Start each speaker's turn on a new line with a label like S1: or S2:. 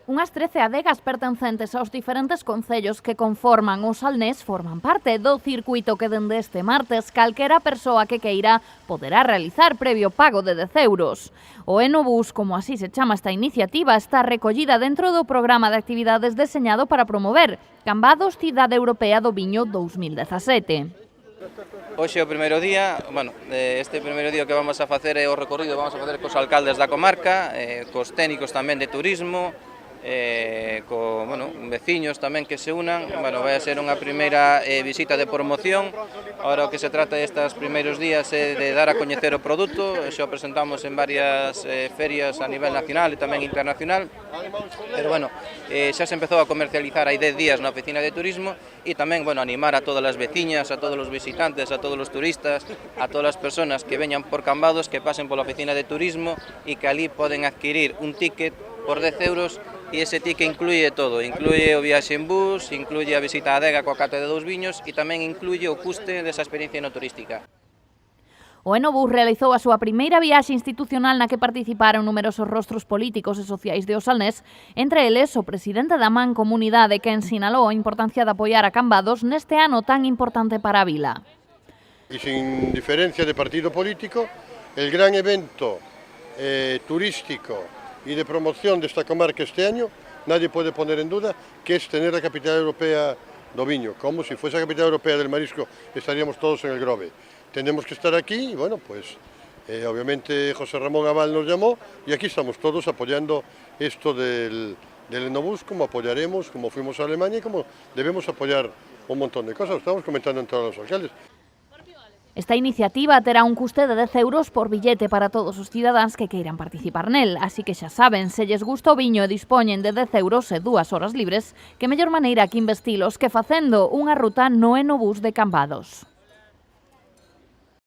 S1: Unhas 13 adegas pertencentes aos diferentes concellos que conforman o Salnés forman parte do circuito que dende este martes calquera persoa que queira poderá realizar previo pago de 10 euros. O Enobús, como así se chama esta iniciativa, está recollida dentro do programa de actividades deseñado para promover Cambados Cidade Europea do Viño 2017.
S2: Hoxe é o primeiro día, este primeiro día que vamos a facer é o recorrido, vamos a facer cos alcaldes da comarca, cos técnicos tamén de turismo, veciños tamén que se unan. Vai a ser unha primeira visita de promoción. Ahora o que se trata estes primeiros días é de dar a coñecer o produto. Xa o presentamos en varias ferias a nivel nacional e tamén internacional, pero xa se empezou a comercializar hai 10 días na oficina de turismo e tamén animar a todas as veciñas, a todos os visitantes, a todos os turistas, a todas as persoas que veñan por Cambados que pasen pola oficina de turismo e que ali poden adquirir un ticket por 10 euros. E ese ticket incluye todo, incluye o viaxe en bus, incluye a visita á adega coa cata de 2 viños e tamén incluye o custe desa experiencia enoturística.
S1: O Enobús realizou a súa primeira viaxe institucional na que participaron numerosos rostros políticos e sociais de O Salnés, entre eles o presidente da Mancomunidade que sinalou a importancia de apoiar a Cambados neste ano tan importante para a vila.
S3: Y sin diferencia de partido político, el gran evento turístico y de promoción de esta comarca este año, nadie puede poner en duda que es tener la capital europea do viño. Como si fuese la capital europea del marisco, estaríamos todos en el Grove. Tenemos que estar aquí y obviamente José Ramón Abal nos llamó y aquí estamos todos apoyando esto del Enobús, como apoyaremos, como fuimos a Alemania y como debemos apoyar un montón de cosas. Estamos comentando en todos los alcaldes.
S1: Esta iniciativa terá un custe de 10 euros por billete para todos os cidadáns que queiran participar nel, así que xa saben, se lles gusta o viño e dispoñen de 10 euros e 2 horas libres, que mellor maneira que investilos que facendo unha ruta no Enobús de Cambados.